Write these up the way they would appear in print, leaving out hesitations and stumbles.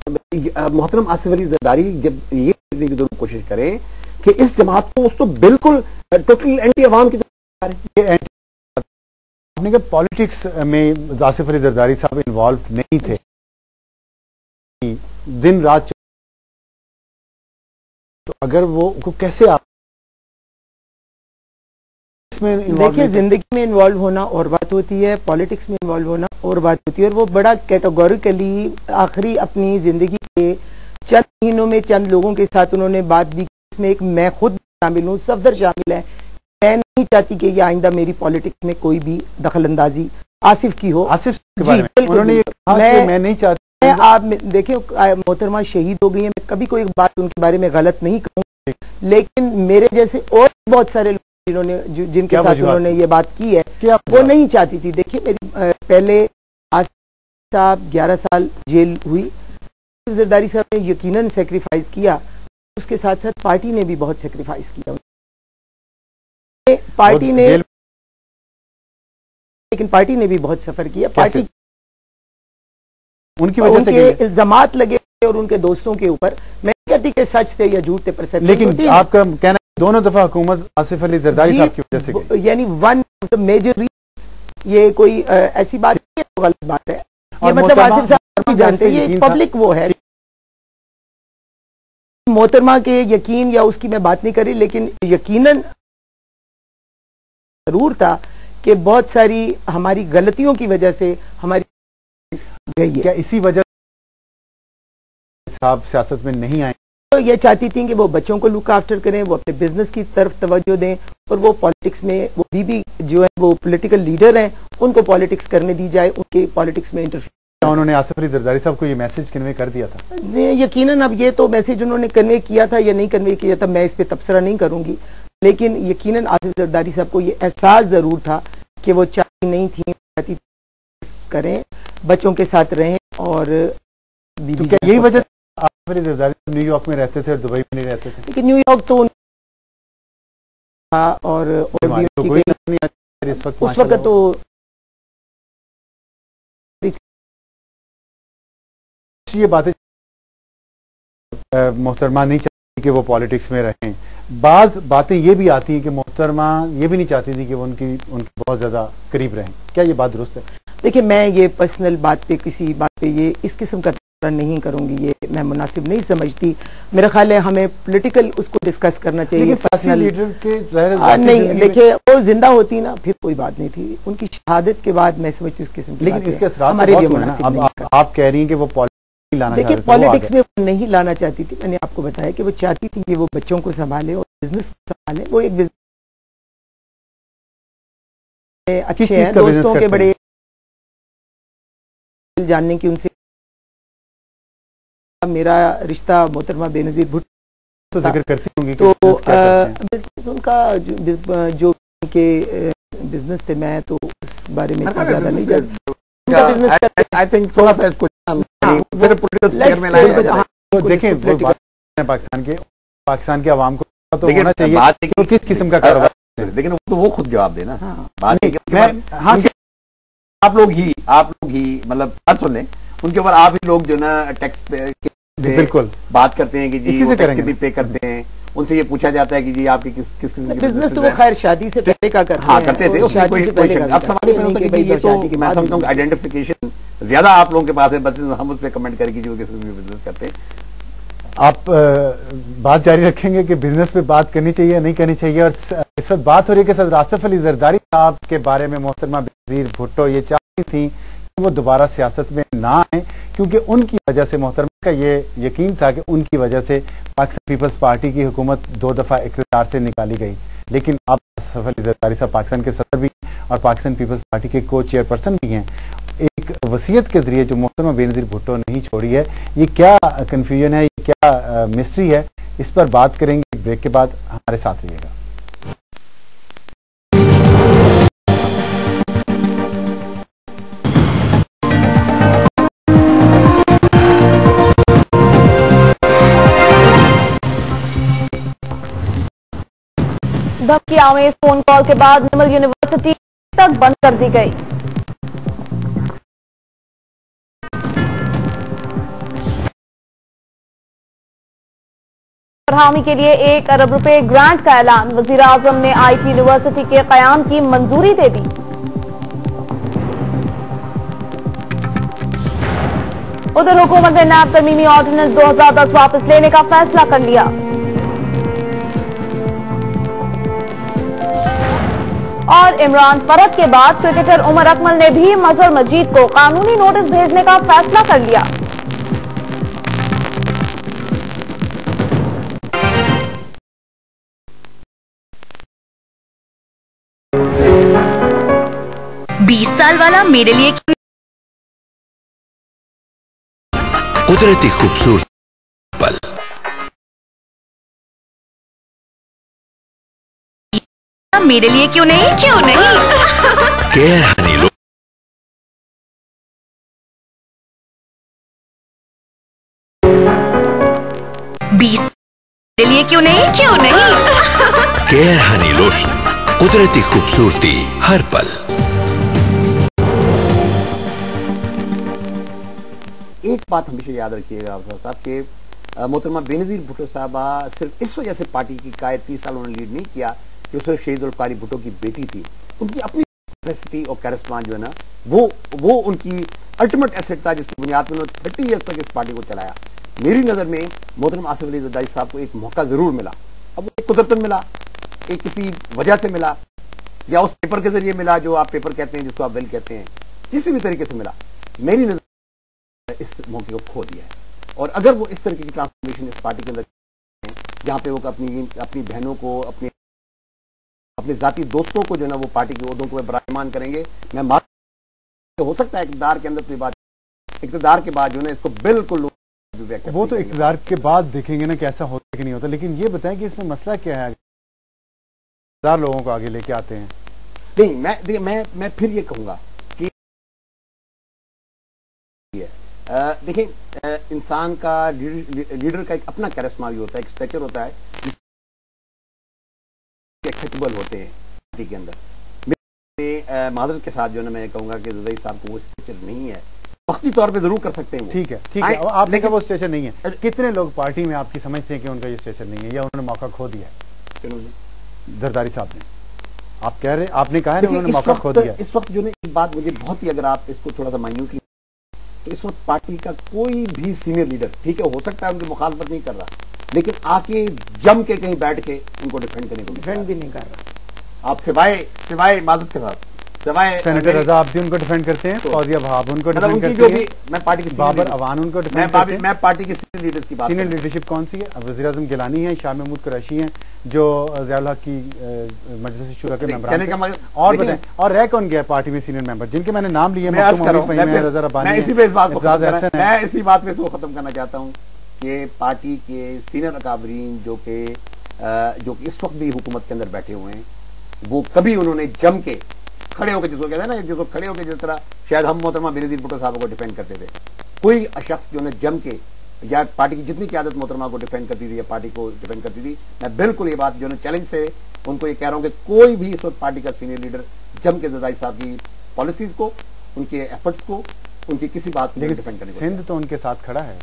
मोहतरम आसिफ अली जरदारी जब ये करने की जरूर कोशिश करें कि इस जमात को तो बिल्कुल टोटल एंटी अवाम की तरफ, आपने कहा पॉलिटिक्स में आसिफ अली जरदारी साहब इन्वॉल्व नहीं थे, दिन रात, तो अगर वो कैसे आप इसमें देखिए, जिंदगी में इन्वॉल्व होना और बात होती है, पॉलिटिक्स में इन्वॉल्व होना और बात होती है, और वो बड़ा कैटेगोरिकली आखिरी अपनी जिंदगी के चंद महीनों में चंद लोगों के साथ उन्होंने बात भी, इसमें एक मैं खुद शामिल हूँ, सफदर शामिल है। मैं नहीं चाहती कि ये आइंदा मेरी पॉलिटिक्स में कोई भी दखल अंदाजी आसिफ की हो। आसिफ के बारे में उन्होंने ये कहा कि मैं नहीं चाहती। आप देखिए, मोहतरमा शहीद हो गई है, मैं कभी कोई बात उनके बारे में गलत नहीं कहूँगी, लेकिन मेरे जैसे और बहुत सारे लोग जिन्होंने जिनके साथ उन्होंने ये बात की है, वो नहीं चाहती थी। देखिए, मेरी पहले आसिफ साहब 11 साल जेल हुई, जरदारी साहब ने यकीनन सेक्रीफाइस किया, उसके साथ साथ पार्टी ने भी बहुत सेक्रीफाइस किया। पार्टी ने, लेकिन पार्टी ने भी बहुत सफर किया। पार्टी उनकी वजह से इल्जामात लगे और उनके दोस्तों के ऊपर, मैं कहती कि सच थे या झूठ थे, पर लेकिन आपका कहना दोनों दफा हुकूमत आसिफ अली जरदारी साहब की वजह से गई, यानी one of the major reason, ये कोई ऐसी बात नहीं है, तो गलत बात है। ये मतलब आसिफ साहब जानते हैं, ये पब्लिक वो है। मोहतरमा के यकीन या उसकी मैं बात नहीं करी, लेकिन यकीनन जरूर था कि बहुत सारी हमारी गलतियों की वजह से हमारी गई है। क्या इसी वजह साहब सियासत में नहीं आए? तो ये चाहती थी कि वो बच्चों को लुक आफ्टर करें, वो अपने बिजनेस की तरफ तवज्जो दें, और वो पॉलिटिक्स में, वो भी जो है वो पॉलिटिकल लीडर हैं, उनको पॉलिटिक्स करने दी जाए, उनके पॉलिटिक्स में इंटरफेयर। उन्होंने आसिफ अली जरदारी साहब को ये मैसेज कन्वे कर दिया था? यकीनन अब ये तो मैसेज उन्होंने कन्वे किया था या नहीं कन्वे किया था, मैं इस पर तबसरा नहीं करूंगी, लेकिन यकीनन आसिफ जरदारी साहब को ये एहसास जरूर था कि वो चाहती नहीं थी, चाहती करें, बच्चों के साथ रहें। और तो क्या यही वजह आसिफ अली जरदारी न्यूयॉर्क में रहते थे और दुबई में नहीं रहते थे? लेकिन न्यूयॉर्क तो और उस वक्त तो ये बातें मोहतरमा नहीं चाहती कि वो पॉलिटिक्स में रहें। बाज बातें ये भी आती हैं कि मोहतरमा ये भी नहीं चाहती थी कि वो उनकी बहुत ज्यादा करीब रहें। क्या ये बात दुरुस्त है? देखिए, मैं ये पर्सनल बात पे, किसी बात पे ये इस किस्म का नहीं करूंगी, ये मैं मुनासिब नहीं समझती। मेरा ख्याल है हमें पॉलिटिकल उसको डिस्कस करना चाहिए। पर्सनल लीडर के नहीं, देखिए वो जिंदा होती ना फिर कोई बात नहीं थी, उनकी शहादत के बाद मैं समझती हूँ इस किस्म की, लेकिन इसके असरात हमारे लिए मुनासिब नहीं। आप कह रही हैं कि वो देखिए, पॉलिटिक्स में वो नहीं लाना चाहती थी। मैंने आपको बताया कि वो चाहती थी कि वो बच्चों को संभाले और बिजनेस को संभाले। वो एक अच्छे हैं, दोस्तों के बड़े जानने की उनसे मेरा रिश्ता मोहतरमा बेनजीर भुट्टो तो जिक्र करती होंगी, तो बिजनेस उनका जो उनके बिजनेस थे, मैं तो उस बारे में ज्यादा नहीं जानती। आई थिंक थोड़ा सा कुछ देखें, पाकिस्तान के अवाम को तो होना चाहिए तो किस किस्म का कारोबार, लेकिन वो खुद जवाब देना। बात आप लोग ही मतलब सुन लें, उनके ऊपर आप ही लोग जो ना टैक्स से बिल्कुल बात करते हैं कि जी वो टैक्स कितनी पे करते हैं, उनसे ये पूछा जाता है कि जी आपकी किस किस्म की बिजनेस तो वो खैर शादी से पहले का करते हैं। हाँ, करते थे। अब सवाल ये होता है कि ये तो मैं समझता हूँ आइडेंटिफिकेशन ज्यादा आप लोगों के पास है, बस हम उस पर कमेंट करें कि जो किस किस्म की बिजनेस करते हैं। आप बात जारी रखेंगे कि बिजनेस पे बात करनी चाहिए या नहीं करनी चाहिए। और इस वक्त बात हो रही है कि सर आसिफ अली जरदारी साहब के बारे में मोहतरमा बेनजीर भुट्टो ये चाहती थी कि वो दोबारा सियासत में ना आए, क्योंकि उनकी वजह से, मोहतरमा का ये यकीन था कि उनकी वजह से पाकिस्तान पीपल्स पार्टी की हुकूमत 2 दफा इख्तियार से निकाली गई। लेकिन अब आसिफ अली जरदारी साहब पाकिस्तान के सदर भी और पाकिस्तान पीपल्स पार्टी के को चेयरपर्सन भी हैं। एक वसीयत के जरिए जो मोहतरमा बेनजीर भुट्टो नहीं छोड़ी है, ये क्या कंफ्यूजन है, ये क्या मिस्ट्री है, इस पर बात करेंगे ब्रेक के बाद। हमारे साथ रहिएगा। धमकी आमेज फोन कॉल के बाद निर्मल यूनिवर्सिटी तक बंद कर दी गई। हामी के लिए 1 अरब रुपए ग्रांट का ऐलान। वजीर आजम ने IT यूनिवर्सिटी के कयाम की मंजूरी दे दी। उधर हुकूमत ने नैब तरमीमी ऑर्डिनेंस 2010 वापस लेने का फैसला कर लिया। और इमरान फरद के बाद क्रिकेटर उमर अकमल ने भी मजहर मजीद को कानूनी नोटिस भेजने का फैसला कर लिया। बीस साल वाला मेरे लिए कुदरती खूबसूरत पल, मेरे लिए क्यों नहीं केयर हनी लो बीस मेरे लिए क्यों नहीं केयर हनी लोशन, कुदरती खूबसूरती हर पल। एक बात हमेशा याद रखिएगा अफसर साहब के मोहतरमा बेनजीर भुट्टो साहबा सिर्फ इस वजह से पार्टी की कायद 30 साल उन्होंने लीड नहीं किया कि उसमें शहीद उल कारी भुट्टो की बेटी थी। उनकी अपनी कैपेसिटी और कैरिस्मा जो है ना वो उनकी अल्टीमेट एसेट था, जिसकी बुनियाद पर उन्होंने 30 ईयर्स तक इस पार्टी को चलाया। मेरी नजर में मोहतरम आसिफ अली जरदारी साहब को एक मौका जरूर मिला। अब वो एक कुदरतन मिला, एक किसी वजह से मिला, या उस पेपर के जरिए मिला जो आप पेपर कहते हैं, जिसको आप वेल कहते हैं, किसी भी तरीके से मिला। मेरी नजर इस मौके को खो दिया है। और अगर वो इस तरीके की ट्रांसफॉर्मेशन इस पार्टी के अंदर जहां पे वो अपनी बहनों को, अपने जाती दोस्तों को जो है ना वो पार्टी के ओहदों को बरामान करेंगे, मैं मान हो सकता है इक़्तिदार के अंदर कोई बात, इक़्तिदार के बाद जो है इसको बिल्कुल वो तो इक़्तिदार के बाद देखेंगे ना कैसा होता है कि नहीं होता। लेकिन ये बताएं कि इसमें मसला क्या है, इक़्तिदार लोगों को आगे लेके आते हैं। नहीं, मैं फिर ये कहूंगा कि देखिए इंसान का लीडर का एक अपना कैरिस्मा भी होता है, एक स्ट्रक्चर होता है, एक्सेप्टेबल होते हैं पार्टी के अंदर। माजरत के साथ जो है मैं कहूंगा कि जरदारी साहब को वो स्ट्रक्चर नहीं है, वक्ती तौर पे जरूर कर सकते हैं। ठीक है, आपने कहा वो स्ट्रक्चर नहीं है। कितने लोग पार्टी में आपकी समझते हैं कि उनका ये स्ट्रक्चर नहीं है या उन्होंने मौका खो दिया है? जरदारी साहब ने, आप कह रहे, आपने कहा है उन्होंने मौका खो दिया। इस वक्त जो है एक बात मुझे बहुत ही, अगर आप इसको थोड़ा सा माइन्यूटली, तो इस वक्त पार्टी का कोई भी सीनियर लीडर, ठीक है, हो सकता है उनकी मुखालफत नहीं कर रहा, लेकिन आके जम के कहीं बैठ के उनको डिफेंड करने को डिफेंड भी नहीं कर रहा। आप सिवाय माजरत के साथ, सिवाय सेनेटर रजा आप भी उनको डिफेंड करते हैं, फौजिया वहाब उनको डिफेंड करते हैं, मैं पार्टी की बाबर अवान उनको डिफेंड करते हैं। मैं पार्टी की सीनियर लीडर्स की बात, सीनियर लीडरशिप कौन सी है? अब वज़ीर आज़म गिलानी है, शाह महमूद कुरैशी हैं, जो ज़ियाउल हक की मजलिस शुरा के मेंबर हैं। और बताएं, और रह कौन गया पार्टी में सीनियर मेंबर जिनके मैंने नाम लिए? मैं इसी बात पे इसको खत्म करना चाहता हूँ कि पार्टी के सीनियर अकाबरीन जो कि इस वक्त भी हुकूमत के अंदर बैठे हुए हैं, वो कभी उन्होंने जम के खड़े होकर, जिसको कहते हैं ना, जिसको खड़े होकर जिस तरह शायद हम मोहतरमा बेनजीर भुट्टो साहब को डिफेंड करते थे, कोई शख्स जो है जम के या पार्टी की जितनी क्यादत मोहतरमा को डिफेंड करती थी या पार्टी को डिफेंड करती थी, मैं बिल्कुल ये बात जो है चैलेंज से उनको ये कह रहा हूं कि कोई भी इस वक्त पार्टी का सीनियर लीडर जम के जरदारी साहब की पॉलिसीज को, उनके एफर्ट्स को, उनकी किसी बात को डिफेंड करने को। सिंध तो उनके साथ खड़ा है।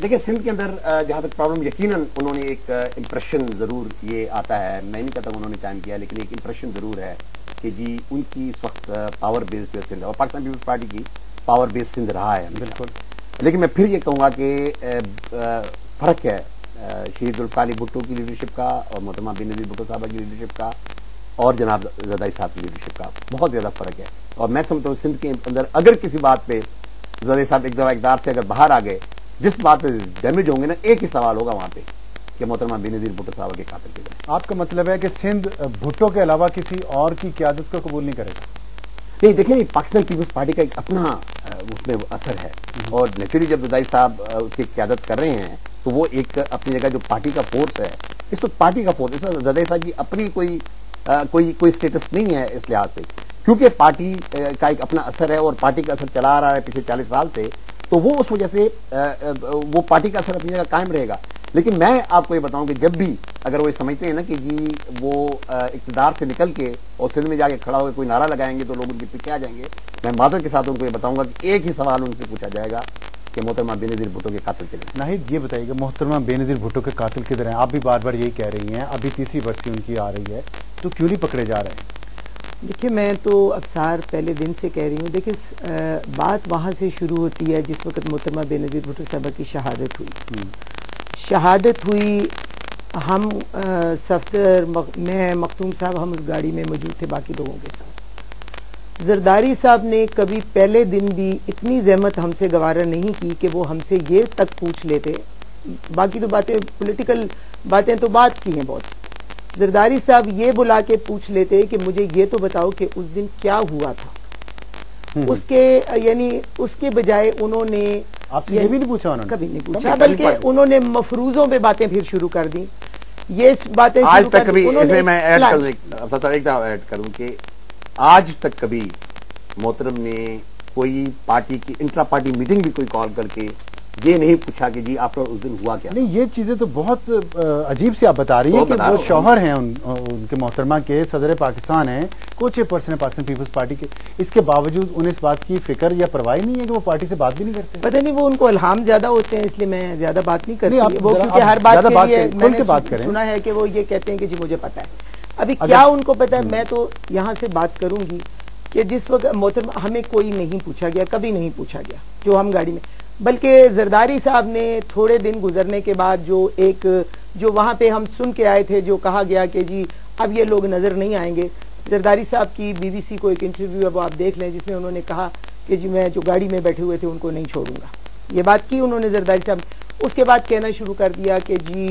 देखिए सिंध के अंदर जहां तक प्रॉब्लम, यकीनन उन्होंने एक इंप्रेशन जरूर ये आता है, मैं नहीं कहता उन्होंने कायम किया, लेकिन एक इंप्रेशन जरूर है कि जी उनकी इस वक्त पावर बेस्ड सिंध और पाकिस्तान पीपल्स पार्टी की पावर बेस्ड सिंध रहा है बिल्कुल। लेकिन मैं फिर ये कहूंगा कि फर्क है शहीद उल कारी भुट्टो की लीडरशिप का और मोहतरमा बेनजीर भुट्टो साहब की लीडरशिप का और जनाब जरदारी साहब की लीडरशिप का बहुत ज्यादा फर्क है। और मैं समझता हूँ सिंध के अंदर अगर किसी बात पे जरदारी साहब एक दफा इक़्तिदार से अगर बाहर आ गए, जिस बात पे डैमेज होंगे ना, एक ही सवाल होगा वहां पे कि मोहतरमा बेनजीर भुट्टो साहब के कातिल के जाए। आपका मतलब है कि सिंध भुट्टो के अलावा किसी और की क़यादत को कबूल नहीं करेगा? नहीं, देखिए पाकिस्तान पीपल्स पार्टी का एक अपना उसमें असर है, और नेचुरली जब जरदारी साहब उसकी क़यादत कर रहे हैं तो वो एक अपनी जगह जो पार्टी का फोर्स है, इस तो पार्टी का फोर्स, इसमें जरदारी साहब की अपनी कोई स्टेटस नहीं है इस लिहाज से, क्योंकि पार्टी का एक अपना असर है और पार्टी का असर चला आ रहा है पिछले 40 साल से, तो वो उस वजह से वो पार्टी का असर अपनी जगह कायम रहेगा। लेकिन मैं आपको ये बताऊं कि जब भी अगर वो समझते हैं ना कि जी वो इक़्तिदार से निकल के और सिंध में जाके खड़ा होकर कोई नारा लगाएंगे तो लोग उनके पीछे आ जाएंगे, मैं मादर के साथ उनको ये बताऊंगा कि एक ही सवाल उनसे पूछा जाएगा कि मोहतरमा बेनज़ीर भुट्टो के कातिल चले? नाहिद ये बताइएगा, मोहतरमा बेनज़ीर भुट्टो के कातिल किधर हैं? आप भी बार बार यही कह रही हैं, अभी तीसरी बरसी उनकी आ रही है, तो क्यों नहीं पकड़े जा रहे हैं? देखिए, मैं तो अक्सर पहले दिन से कह रही हूँ, देखिए बात वहाँ से शुरू होती है जिस वक्त मोहतरमा बेनज़ीर भुट्टो साहबा की शहादत हुई। शहादत हुई, हम सफ्तर, मैं, मखदूम साहब, हम उस गाड़ी में मौजूद थे बाकी लोगों के साथ। जरदारी साहब ने कभी पहले दिन भी इतनी जहमत हमसे गवारा नहीं की कि वो हमसे ये तक पूछ लेते। बाकी तो बातें, पॉलिटिकल बातें तो बात की हैं बहुत। जरदारी साहब ये बुला के पूछ लेते कि मुझे ये तो बताओ कि उस दिन क्या हुआ था। उसके यानी उसके बजाय उन्होंने आपसे ये भी नहीं पूछा? उन्होंने कभी नहीं पूछा, बल्कि उन्होंने मफरूजों पे बातें फिर शुरू कर दी। ये बातें आज तक कभी, इसमें मैं ऐड करूं कि आज तक कभी मोहतरम ने कोई पार्टी की इंट्रा पार्टी मीटिंग भी कोई कॉल करके ये नहीं पूछा कि जी आपका उस दिन हुआ क्या? नहीं, ये चीजें तो बहुत अजीब सी आप बता रही है कि वो शौहर हैं उनके मोहतरमा के, सदर पाकिस्तान हैं, को चेयरपर्सन है पाकिस्तान पीपल्स पार्टी के, इसके बावजूद उन्हें इस बात की फिक्र या परवाह नहीं है कि वो पार्टी से बात भी नहीं करते? पता नहीं, वो उनको इल्हाम ज्यादा होते हैं, इसलिए मैं ज्यादा बात नहीं करती। वो क्योंकि हर बात के लिए मैंने सुना है कि वो ये कहते हैं कि जी मुझे पता है। अभी क्या उनको पता है? मैं तो यहाँ से बात करूंगी कि जिस वक्त मोहतरमा हमें कोई नहीं पूछा गया, कभी नहीं पूछा गया जो हम गाड़ी में, बल्कि जरदारी साहब ने थोड़े दिन गुजरने के बाद जो वहां पे हम सुन के आए थे, जो कहा गया कि जी अब ये लोग नजर नहीं आएंगे। जरदारी साहब की बीबीसी को एक इंटरव्यू है, वो आप देख लें, जिसमें उन्होंने कहा कि जी मैं जो गाड़ी में बैठे हुए थे उनको नहीं छोड़ूंगा। ये बात की उन्होंने जरदारी साहब। उसके बाद कहना शुरू कर दिया कि जी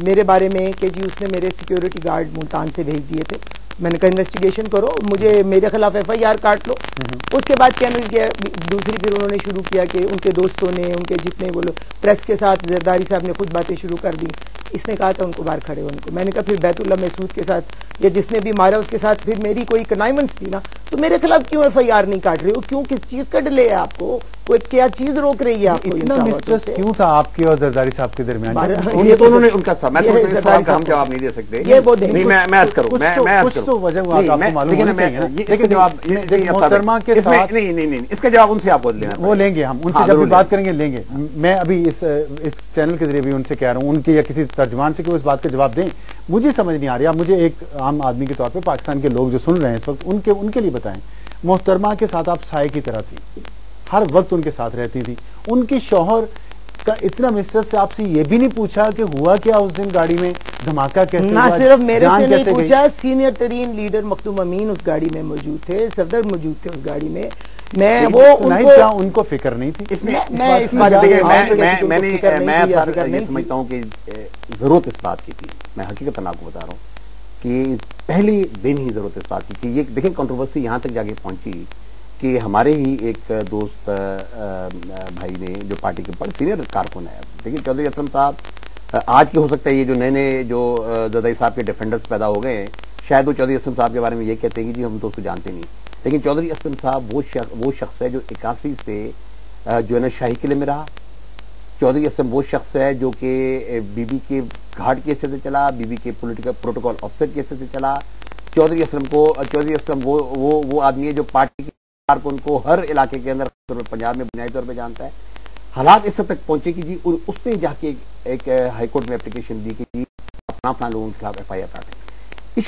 मेरे बारे में कि जी उसने मेरे सिक्योरिटी गार्ड मुल्तान से भेज दिए थे। मैंने कहा इन्वेस्टिगेशन करो, मुझे मेरे खिलाफ FIR काट लो। उसके बाद क्या किया, दूसरी फिर उन्होंने शुरू किया कि उनके दोस्तों ने, उनके जितने वो लोग प्रेस के साथ, जरदारी साहब ने खुद बातें शुरू कर दी। इसने कहा था उनको बाहर खड़े होने को। मैंने कहा फिर बैतुल्लाह महसूद के साथ या जिसने भी मारा उसके साथ फिर मेरी कोई कनाइमेंस थी ना, तो मेरे खिलाफ क्यों FIR नहीं काट रहे हो? क्यों, किस चीज का डिले है आपको? कोई क्या चीज रोक रही है आपको? इतना मिसट्रस्ट क्यों था आपके और जरदारी साहब के दरमियान? ये तो उन्होंने उनका सवाल का हम जवाब नहीं दे सकते। ये वो नहीं, मैं अर्ज करूं, कुछ तो वजह मालूम होनी चाहिए। इसका जवाब मोहतरमा के साथ नहीं, इसका जवाब उनसे आप लेना, वो लेंगे हम उनसे, जब भी बात करेंगे लेंगे। मैं अभी इस चैनल के जरिए भी उनसे कह रहा हूँ, उनके या किसी तर्जमान से कि वो इस बात का जवाब दें। मुझे समझ नहीं आ रही, आप मुझे एक आम आदमी के तौर पे, पाकिस्तान के लोग जो सुन रहे हैं इस वक्त, उनके लिए बताएं। मोहतरमा के साथ आप साए की तरह थी, हर वक्त उनके साथ रहती थी। उनके शौहर का इतना मिस्टर से आपसे ये भी नहीं पूछा कि हुआ क्या उस दिन गाड़ी में, धमाका कैसे ना हुआ? सिर्फ मेरे से नहीं पूछा, सीनियर तरीन लीडर मखदूम अमीन उस गाड़ी में मौजूद थे, सफदर मौजूद थे उस गाड़ी में। मैं वो क्या उनको फिक्र नहीं थी? मैं समझता हूँ कि जरूरत इस बात की थी। मैं हकीकतन आपको बता रहा हूँ कि पहले दिन ही जरूरत इस बात की कि ये देखें, कंट्रोवर्सी यहाँ तक जाके पहुंची कि हमारे ही एक दोस्त भाई ने, जो पार्टी के बड़े सीनियर कारकुन है, देखिए चौधरी असलम साहब, आज के हो सकता है ये जो नए जो जरदारी साहब के डिफेंडर्स पैदा हो गए हैं, शायद वो चौधरी असलम साहब के बारे में ये कहते हैं कि जी हम तो उसको जानते नहीं। लेकिन चौधरी असलम साहब वो शख्स है जो 81 से जो है ना शाही किले में रहा। चौधरी असलम वो शख्स है जो कि बीबी के घाट के हिस्से से चला, बीबी के पॉलिटिकल प्रोटोकॉल ऑफिसर के हिस्से से चला। चौधरी असलम वो आदमी है जो पार्टी को उनको हर इलाके के अंदर, पंजाब में बुनियादी तौर पर जानता है। हालात इस हद तक पहुंचे कि जी उसने जाके एक हाईकोर्ट में एप्लीकेशन दी कि जी फलां लोगों के खिलाफ FIR काटें।